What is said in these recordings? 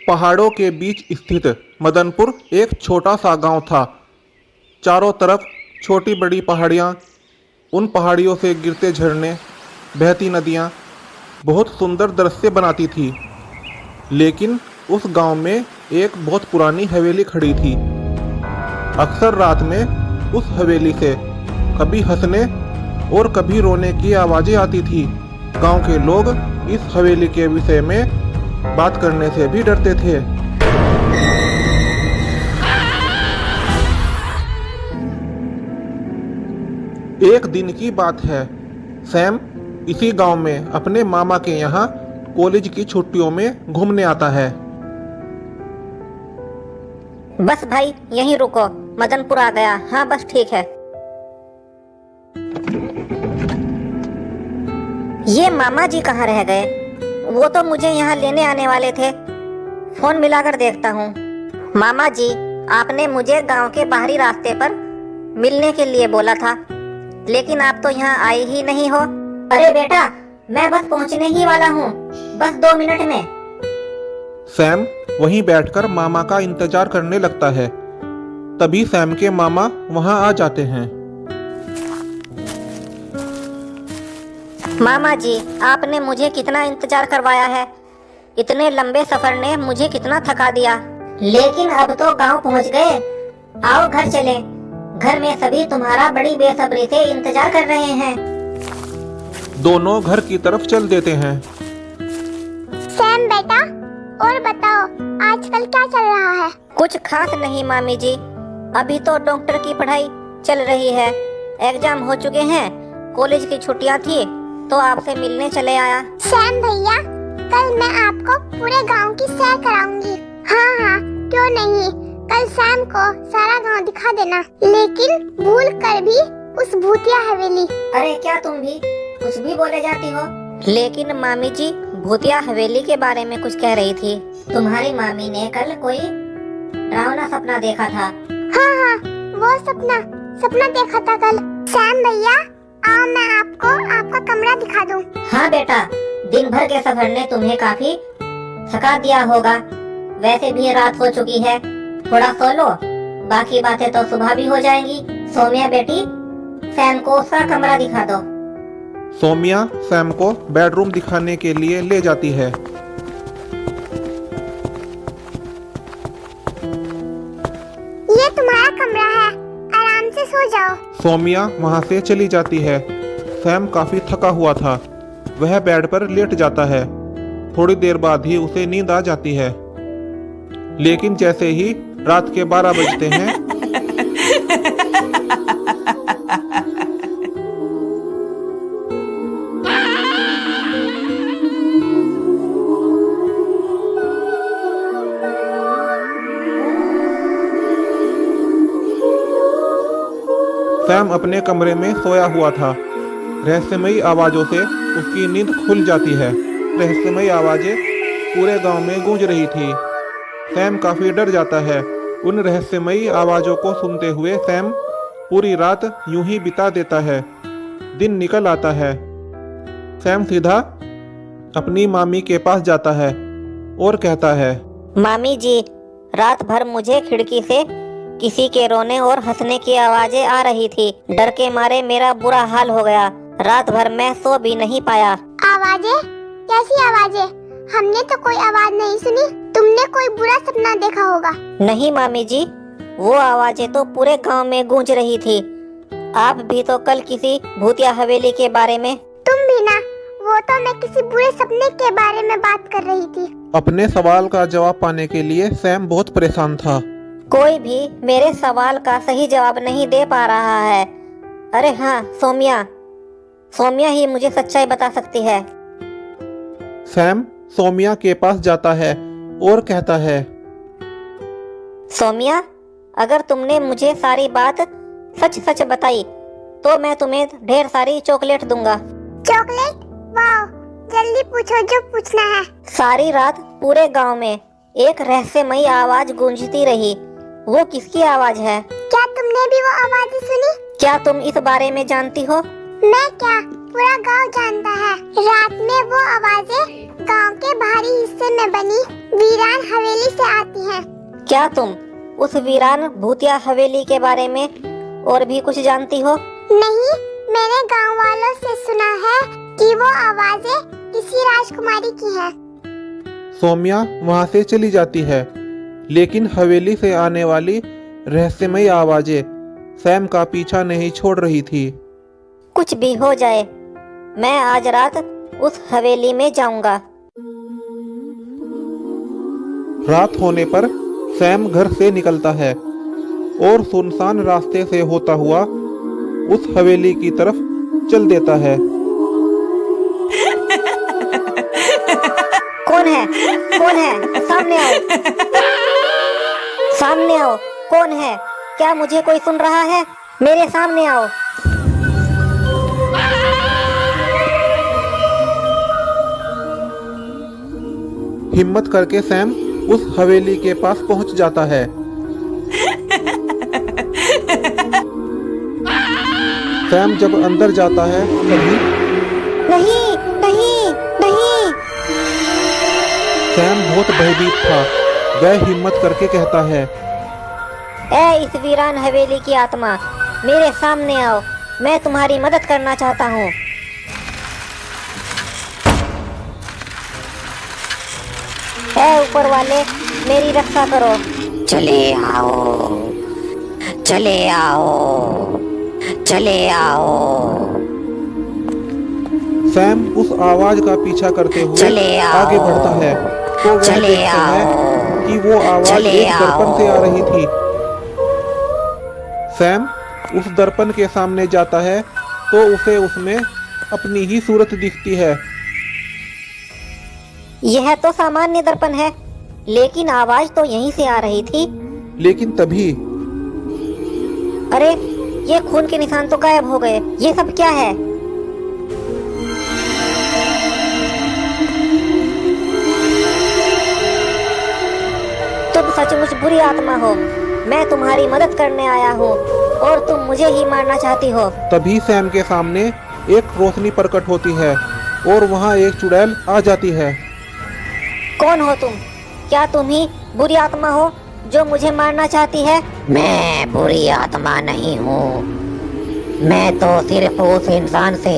पहाड़ों के बीच स्थित मदनपुर एक छोटा सा गांव था। चारों तरफ छोटी बड़ी पहाड़ियाँ, उन पहाड़ियों से गिरते झरने, बहती नदियाँ बहुत सुंदर दृश्य बनाती थी। लेकिन उस गांव में एक बहुत पुरानी हवेली खड़ी थी। अक्सर रात में उस हवेली से कभी हंसने और कभी रोने की आवाज़ें आती थी। गांव के लोग इस हवेली के विषय में बात करने से भी डरते थे। एक दिन की बात है। सैम इसी गांव में अपने मामा के यहाँ कॉलेज की छुट्टियों में घूमने आता है। बस भाई यहीं रुको, मदनपुर आ गया। हाँ बस ठीक है। ये मामा जी कहाँ रह गए? वो तो मुझे यहाँ लेने आने वाले थे। फोन मिलाकर देखता हूँ। मामा जी, आपने मुझे गांव के बाहरी रास्ते पर मिलने के लिए बोला था, लेकिन आप तो यहाँ आए ही नहीं हो। अरे बेटा, मैं बस पहुँचने ही वाला हूँ, बस 2 मिनट में। सैम वहीं बैठकर मामा का इंतजार करने लगता है। तभी सैम के मामा वहां आ जाते हैं। मामा जी, आपने मुझे कितना इंतजार करवाया है। इतने लंबे सफर ने मुझे कितना थका दिया। लेकिन अब तो गांव पहुंच गए। आओ घर चलें। घर में सभी तुम्हारा बड़ी बेसब्री से इंतजार कर रहे हैं। दोनों घर की तरफ चल देते हैं। सैम बेटा, और बताओ आजकल क्या चल रहा है? कुछ खास नहीं मामी जी, अभी तो डॉक्टर की पढ़ाई चल रही है। एग्जाम हो चुके हैं, कॉलेज की छुट्टियां थी तो आपसे मिलने चले आया। सैम भैया, कल मैं आपको पूरे गांव की सैर कराऊंगी। हाँ, क्यों नहीं। कल सैम को सारा गांव दिखा देना, लेकिन भूल कर भी उस भूतिया हवेली। अरे क्या तुम भी कुछ भी बोले जाती हो? लेकिन मामी जी, भूतिया हवेली के बारे में कुछ कह रही थी। तुम्हारी मामी ने कल कोई डरावना सपना देखा था। हाँ, वो सपना देखा था कल। सैम भैया, आओ मैं आपको आपका कमरा दिखा दूं। हाँ बेटा, दिन भर के सफर ने तुम्हें काफी थका दिया होगा। वैसे भी रात हो चुकी है, थोड़ा सो लो, बाकी बातें तो सुबह भी हो जाएंगी। सोमिया बेटी, सैम को उसका कमरा दिखा दो। सोमिया सैम को बेडरूम दिखाने के लिए ले जाती है। ये तुम्हारा कमरा है, आराम से सो जाओ। सोमिया वहां से चली जाती है। सैम काफी थका हुआ था। वह बेड पर लेट जाता है। थोड़ी देर बाद ही उसे नींद आ जाती है। लेकिन जैसे ही रात के 12 बजते हैं, सैम अपने कमरे में सोया हुआ था। रहस्यमयी आवाजों से उसकी नींद खुल जाती है। रहस्यमयी आवाजें पूरे गांव में गूंज रही थी। सैम काफी डर जाता है। उन रहस्यमयी आवाजों को सुनते हुए सैम पूरी रात यूं ही बिता देता है। दिन निकल आता है। सैम सीधा अपनी मामी के पास जाता है और कहता है, मामी जी, रात भर मुझे खिड़की से किसी के रोने और हंसने की आवाजें आ रही थी। डर के मारे मेरा बुरा हाल हो गया। रात भर मैं सो भी नहीं पाया। आवाजें? कैसी आवाजें? हमने तो कोई आवाज नहीं सुनी। तुमने कोई बुरा सपना देखा होगा। नहीं मामी जी, वो आवाजें तो पूरे गांव में गूंज रही थी। आप भी तो कल किसी भूतिया हवेली के बारे में। तुम भी ना। वो तो मैं किसी बुरे सपने के बारे में बात कर रही थी। अपने सवाल का जवाब पाने के लिए सैम बहुत परेशान था। कोई भी मेरे सवाल का सही जवाब नहीं दे पा रहा है। अरे हाँ, सोमिया ही मुझे सच्चाई बता सकती है। सैम सोमिया के पास जाता है और कहता है, सोमिया, अगर तुमने मुझे सारी बात सच सच बताई तो मैं तुम्हें ढेर सारी चॉकलेट दूंगा। चॉकलेट? वाह, जल्दी पूछो जो पूछना है। सारी रात पूरे गांव में एक रहस्यमयी आवाज गूंजती रही। वो किसकी आवाज है? क्या तुमने भी वो आवाज़ें सुनी? क्या तुम इस बारे में जानती हो? मैं क्या, पूरा गांव जानता है। रात में वो आवाजें गांव के बाहरी हिस्से में बनी वीरान हवेली हवेली से आती हैं। क्या तुम उस वीरान भूतिया हवेली के बारे में और भी कुछ जानती हो? नहीं, मैंने गांव वालों से सुना है कि वो आवाजें किसी राजकुमारी की हैं। सौम्या वहां से चली जाती है, लेकिन हवेली से आने वाली रहस्यमयी आवाजें सैम का पीछा नहीं छोड़ रही थी। कुछ भी हो जाए, मैं आज रात उस हवेली में जाऊंगा। रात होने पर सैम घर से निकलता है और सुनसान रास्ते से होता हुआ उस हवेली की तरफ चल देता है। कौन है? कौन है? सामने आओ, सामने आओ। कौन है? क्या मुझे कोई सुन रहा है? मेरे सामने आओ। हिम्मत करके सैम उस हवेली के पास पहुंच जाता है। सैम जब अंदर जाता है तभी नहीं, नहीं, नहीं। सैम बहुत भयभीत था। वह हिम्मत करके कहता है, ए इस वीरान हवेली की आत्मा, मेरे सामने आओ, मैं तुम्हारी मदद करना चाहता हूँ। ए ऊपर वाले, मेरी रक्षा करो। चले आओ, चले आओ, चले आओ। सैम उस आवाज का पीछा करते हुए चले आओ, आगे बढ़ता है तो वह चले देखता है आओ, कि वो आवाज चले एक दर्पण आओ। से आ रही थी। सैम उस दर्पण के सामने जाता है तो उसे उसमें अपनी ही सूरत दिखती है। यह तो सामान्य दर्पण है, लेकिन आवाज तो यहीं से आ रही थी। लेकिन तभी अरे, ये खून के निशान तो गायब हो गए। ये सब क्या है? तुम सचमुच बुरी आत्मा हो। मैं तुम्हारी मदद करने आया हूँ और तुम मुझे ही मारना चाहती हो। तभी सैम के सामने एक रोशनी प्रकट होती है और वहाँ एक चुड़ैल आ जाती है। कौन हो तुम? क्या तुम ही बुरी आत्मा हो जो मुझे मारना चाहती है? मैं बुरी आत्मा नहीं हूँ। मैं तो सिर्फ उस इंसान से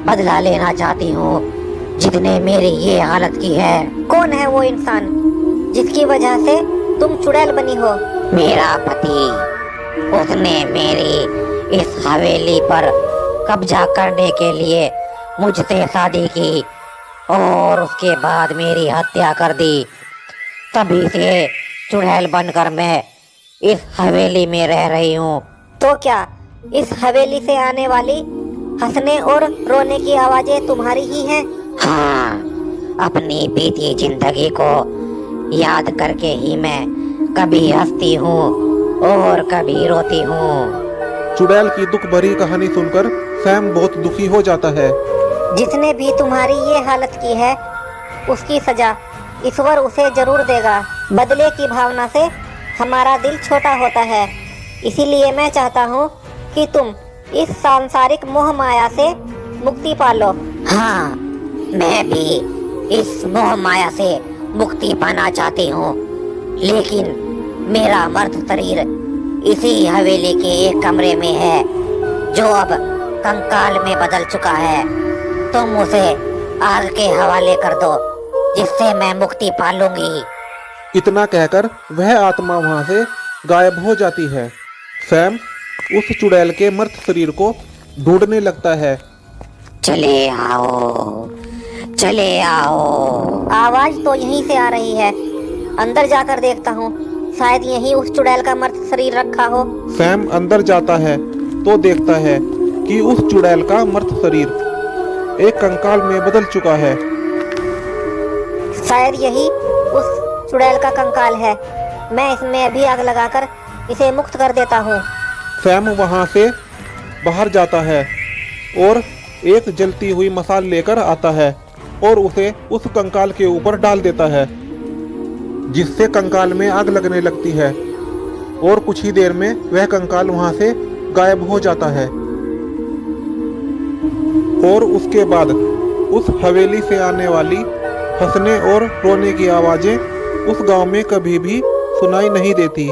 बदला लेना चाहती हूँ जिसने मेरी ये हालत की है। कौन है वो इंसान जिसकी वजह से तुम चुड़ैल बनी हो? मेरा पति। उसने मेरी इस हवेली पर कब्जा करने के लिए मुझसे शादी की और उसके बाद मेरी हत्या कर दी। तभी से चुड़ैल बनकर मैं इस हवेली में रह रही हूँ। तो क्या इस हवेली से आने वाली हंसने और रोने की आवाजें तुम्हारी ही हैं? हाँ, अपनी बीती जिंदगी को याद करके ही मैं कभी हंसती हूँ और कभी रोती हूँ। चुड़ैल की दुख भरी कहानी सुनकर सैम बहुत दुखी हो जाता है। जिसने भी तुम्हारी ये हालत की है, उसकी सजा ईश्वर उसे जरूर देगा। बदले की भावना से हमारा दिल छोटा होता है, इसीलिए मैं चाहता हूँ कि तुम इस सांसारिक मोह माया से मुक्ति पालो। हाँ, मैं भी इस मोह माया से मुक्ति पाना चाहती हूँ, लेकिन मेरा मर्द शरीर इसी हवेली के एक कमरे में है जो अब कंकाल में बदल चुका है। तुम उसे आग के हवाले कर दो, जिससे मैं मुक्ति पा लूंगी। इतना कहकर वह आत्मा वहां से गायब हो जाती है। सैम उस चुड़ैल के मर्त शरीर को ढूंढने लगता है। चले आओ, चले आओ। आवाज तो यहीं से आ रही है। अंदर जाकर देखता हूँ, शायद यहीं उस चुड़ैल का मर्त शरीर रखा हो। सैम अंदर जाता है तो देखता है कि उस चुड़ैल का मर्त शरीर एक कंकाल में बदल चुका है। शायद यही उस चुड़ैल का कंकाल है। मैं इसमें अभी आग लगाकर इसे मुक्त कर देता हूँ। सैम वहां से बाहर जाता है और एक जलती हुई मसाल लेकर आता है और उसे उस कंकाल के ऊपर डाल देता है, जिससे कंकाल में आग लगने लगती है और कुछ ही देर में वह कंकाल वहां से गायब हो जाता है। और उसके बाद उस हवेली से आने वाली हंसने और रोने की आवाजें उस गांव में कभी भी सुनाई नहीं देती।